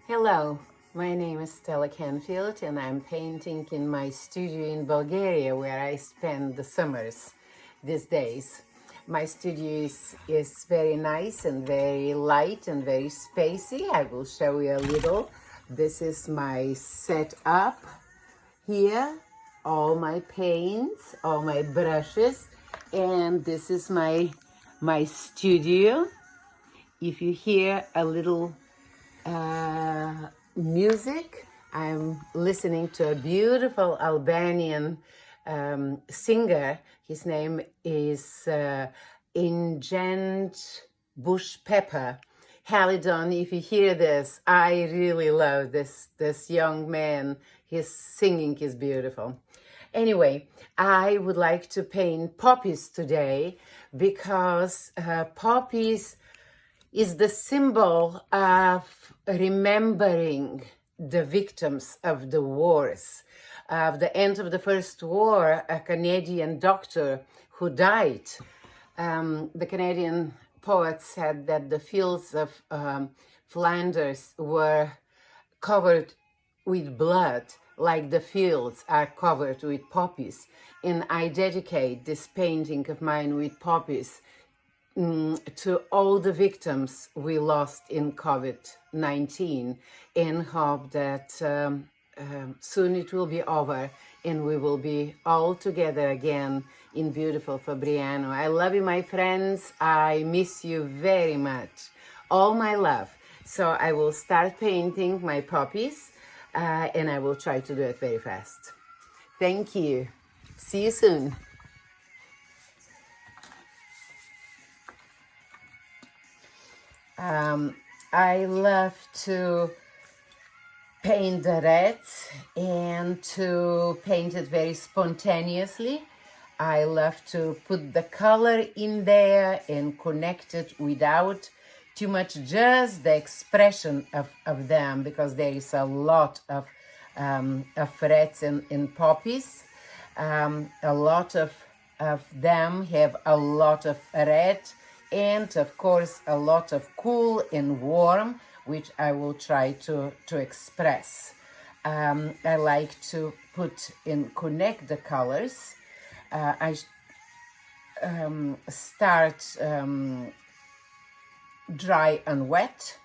Hello, my name is Stella Canfield and I'm painting in my studio in Bulgaria where I spend the summers these days. My studio is very nice and very light and very spacey. I will show you a little. This is my setup here, all my paints, all my brushes, and this is my studio. If you hear a little music, I'm listening to a beautiful Albanian singer. His name is Ingent Bush Pepper. Halidon, if you hear this, I really love this young man. His singing is beautiful. Anyway, I would like to paint poppies today because poppies is the symbol of remembering the victims of the wars. Of the end of the First War, a Canadian doctor who died. The Canadian poet said that the fields of Flanders were covered with blood, like the fields are covered with poppies. And I dedicate this painting of mine with poppies to all the victims we lost in COVID-19 and hope that soon it will be over and we will be all together again in beautiful Fabriano. I love you, my friends. I miss you very much. All my love. So I will start painting my poppies and I will try to do it very fast. Thank you. See you soon. I love to paint the reds and to paint it very spontaneously. I love to put the color in there and connect it without too much, just the expression of them, because there is a lot of reds in poppies. A lot of them have a lot of red, and of course a lot of cool and warm, which I will try to express. I like to put and connect the colors. I start dry and wet,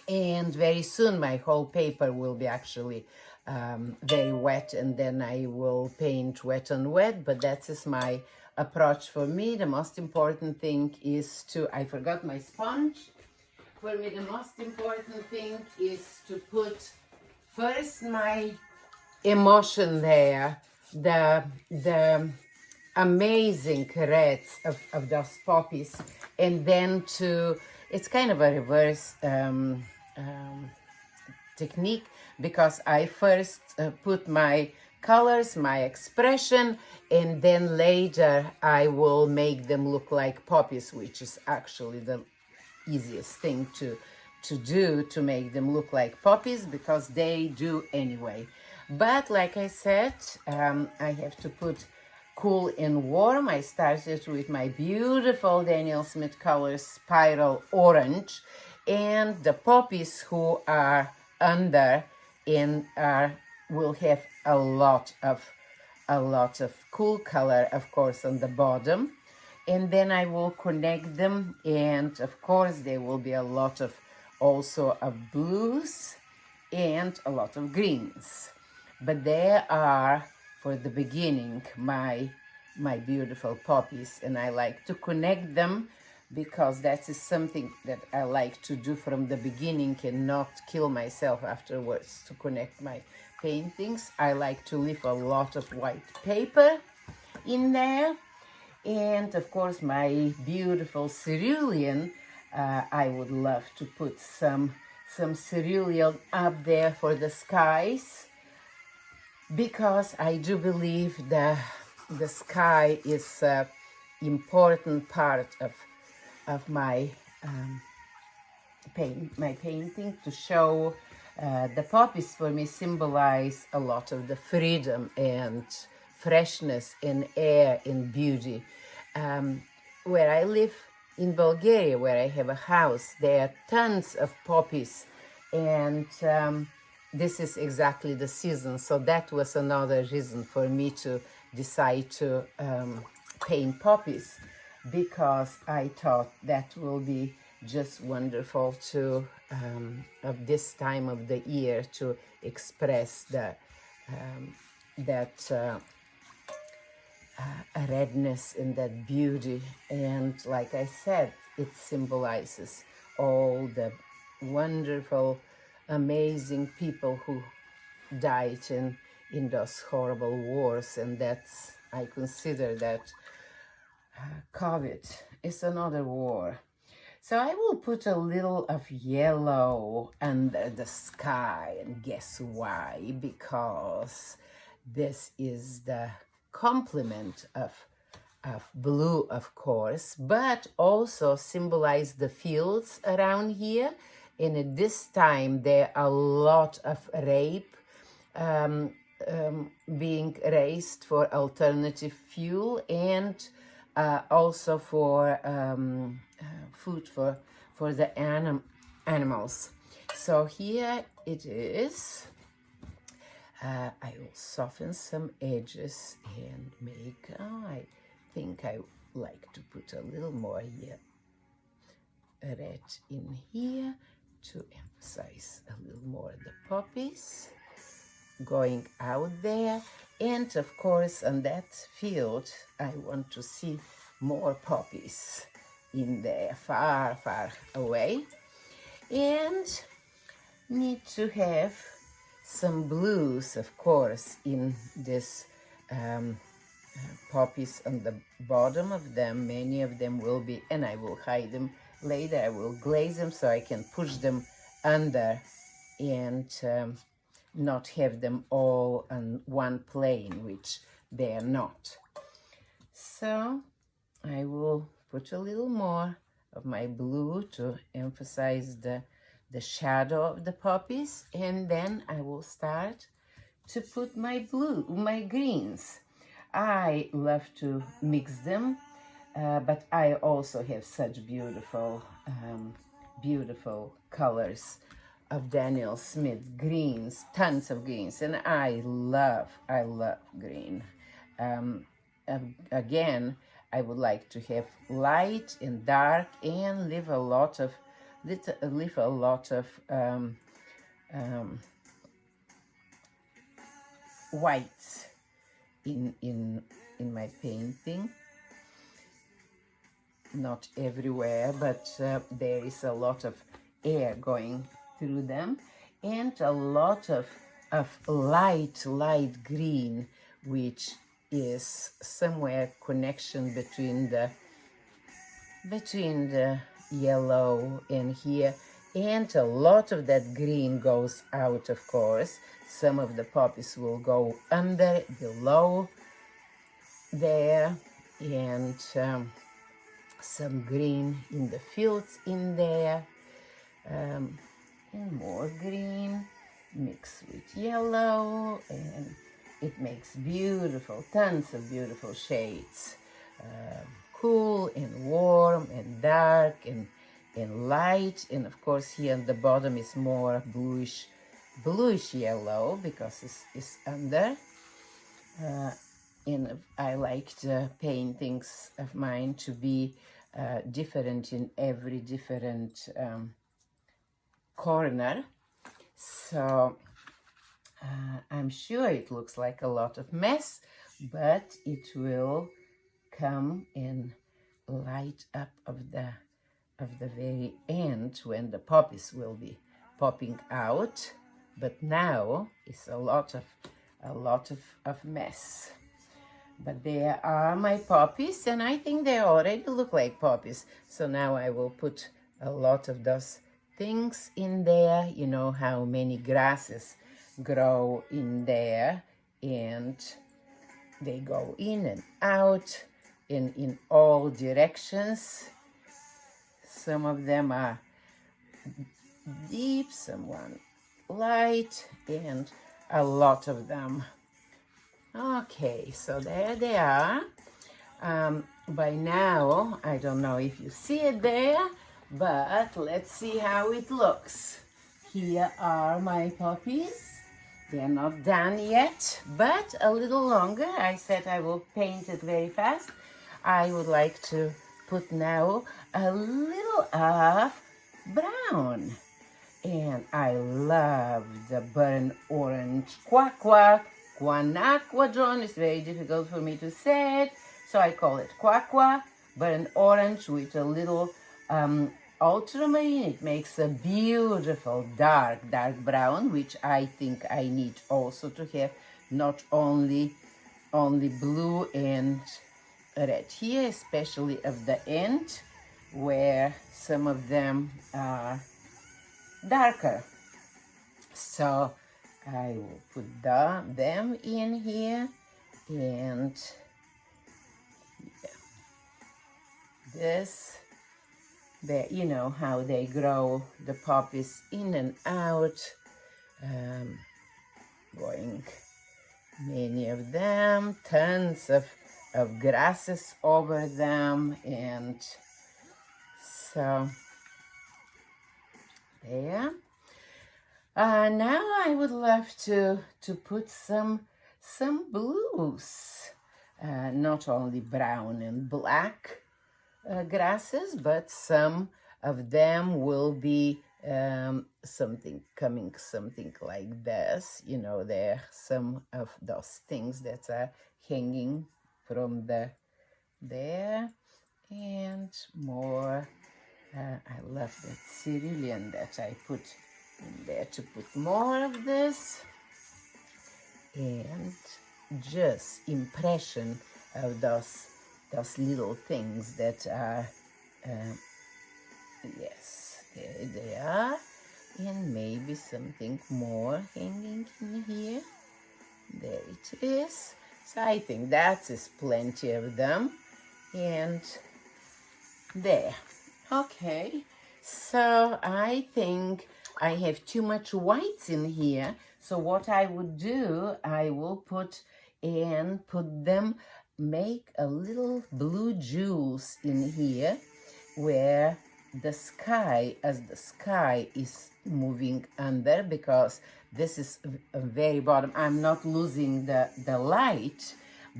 and very soon my whole paper will be actually very wet, and then I will paint wet on wet, but that is my approach. For me, the most important thing is to, I forgot my sponge. For me, the most important thing is to put first my emotion there, the amazing reds of those poppies, and then it's kind of a reverse technique, because I first put my colors, my expression, and then later I will make them look like poppies, which is actually the easiest thing to do, to make them look like poppies, because they do anyway. But like I said, I have to put cool and warm. I started with my beautiful Daniel Smith Colors Spiral Orange, and the poppies who are under and will have a lot of cool color, of course, on the bottom. And then I will connect them, and of course there will be a lot of also of blues and a lot of greens. But there are, for the beginning, my beautiful poppies, and I like to connect them, because that is something that I like to do from the beginning and not kill myself afterwards to connect my paintings. I like to leave a lot of white paper in there. And of course my beautiful cerulean, I would love to put some cerulean up there for the skies, because I do believe the sky is an important part of my painting, to show the poppies for me symbolize a lot of the freedom and freshness in air and beauty. Where I live in Bulgaria, where I have a house, there are tons of poppies And this is exactly the season. So that was another reason for me to decide to paint poppies, because I thought that will be just wonderful to of this time of the year to express the that redness and that beauty. And like I said, it symbolizes all the wonderful, amazing people who died in those horrible wars. And that's, I consider that COVID is another war. So I will put a little of yellow under the sky, and guess why? Because this is the complement of blue, of course, but also symbolize the fields around here. And at this time, there are a lot of rape being raised for alternative fuel, and also for food for the animals. So here it is. I will soften some edges and make, I think I like to put a little more here, red in here to emphasize a little more the poppies going out there. And of course, on that field, I want to see more poppies in there, far, far away. And need to have some blues, of course, in this poppies on the bottom of them. Many of them will be, and I will hide them later. I will glaze them so I can push them under and not have them all on one plane, which they are not. So I will put a little more of my blue to emphasize the shadow of the poppies, and then I will start to put my greens. I love to mix them, but I also have such beautiful, beautiful colors of Daniel Smith greens, tons of greens, and I love green. Again, I would like to have light and dark, and leave a lot of whites in my painting. Not everywhere, but there is a lot of air going through them, and a lot of light green, which is somewhere connection between the yellow and here, and a lot of that green goes out, of course. Some of the poppies will go under, below there, and some green in the fields in there, and more green mixed with yellow, and it makes beautiful, tons of beautiful shades. Cool and warm and dark and light, and of course here on the bottom is more bluish yellow because it's under. And I like the paintings of mine to be different in every different corner. So I'm sure it looks like a lot of mess, but it will come and light up of the very end when the poppies will be popping out. But now it's a lot of mess. But there are my poppies, and I think they already look like poppies. So now I will put a lot of those things in there. You know how many grasses grow in there, and they go in and out in all directions. Some of them are deep, some light, and a lot of them. Okay, so there they are. By now, I don't know if you see it there, but let's see how it looks. Here are my poppies. They're not done yet, but a little longer. I said I will paint it very fast. I would like to put now a little of brown. And I love the burnt orange Quanaqua. It's very difficult for me to say it, so I call it quaqua, burnt orange with a little ultramarine. It makes a beautiful dark brown, which I think I need also to have not only blue and red here, especially at the end where some of them are darker. So I will put them in here, and this, there, you know how they grow the poppies in and out, going many of them, tons of grasses over them, and so there. Now I would love to put some blues, not only brown and black grasses, but some of them will be something like this. You know, there are some of those things that are hanging from there, and more. I love that cerulean that I put in there to put more of this, and just impression of those little things that are, yes, there they are, and maybe something more hanging in here. There it is. So I think that is plenty of them, and there. Okay, so I think I have too much whites in here. So what I would do, I will put them, make a little blue juice in here where the sky, as the sky is moving under, because this is a very bottom. I'm not losing the light,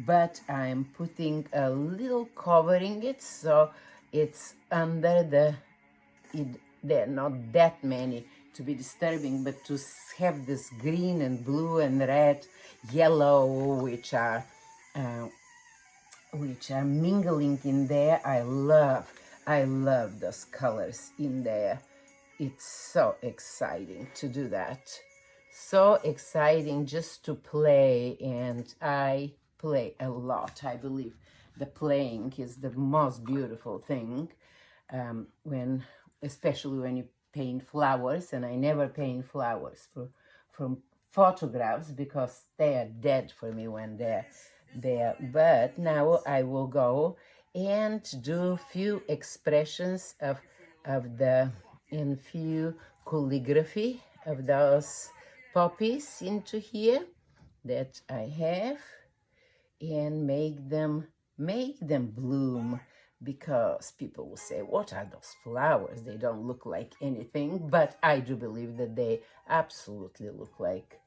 but I'm putting a little covering it, so it's under there are not that many to be disturbing, but to have this green and blue and red, yellow, which are mingling in there. I love those colors in there. It's so exciting to do that. So exciting just to play, and I play a lot. I believe the playing is the most beautiful thing, especially when you paint flowers. And I never paint flowers from photographs because they are dead for me when they're there. But now I will go and do few expressions of few calligraphy of those poppies into here that I have, and make them bloom, because people will say, what are those flowers? They don't look like anything, but I do believe that they absolutely look like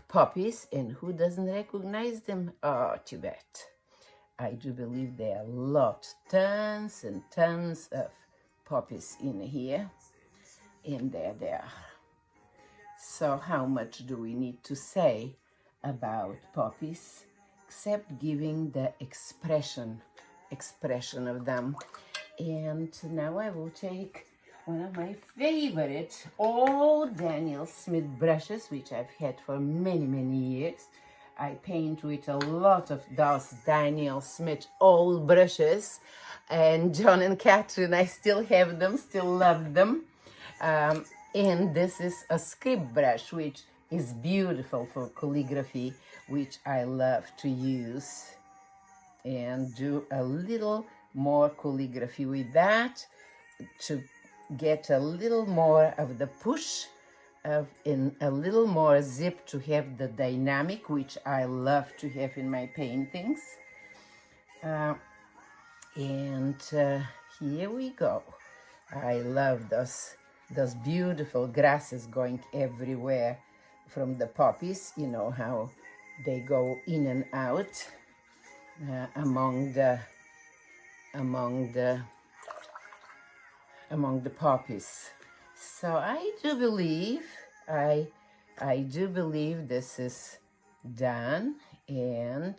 poppies, and who doesn't recognize them? Oh, Tibet. I do believe there are tons and tons of poppies in here, and there they are. So how much do we need to say about poppies, except giving the expression of them? And now I will take one of my favorite old Daniel Smith brushes, which I've had for many, many years. I paint with a lot of those Daniel Smith old brushes, and John and Catherine, I still have them, still love them. And this is a script brush, which is beautiful for calligraphy, which I love to use, and do a little more calligraphy with that to get a little more of the push in a little more zip, to have the dynamic, which I love to have in my paintings. And here we go. I love those beautiful grasses going everywhere from the poppies. You know how they go in and out among the poppies. So I do believe this is done, and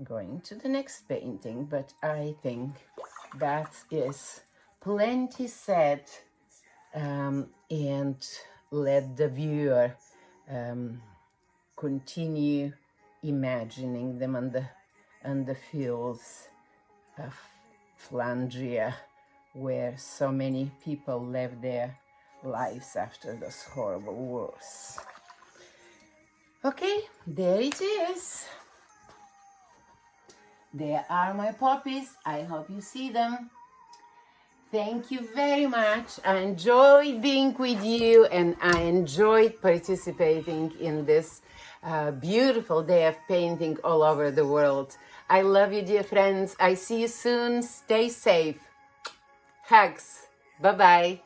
going to the next painting, but I think that is plenty said, and let the viewer continue imagining them on the fields of Flandria, where so many people lived their lives after those horrible wars. Okay, there it is. There are my poppies. I hope you see them. Thank you very much. I enjoyed being with you, and I enjoyed participating in this beautiful day of painting all over the world. I love you, dear friends. I see you soon. Stay safe. Hugs. Bye-bye.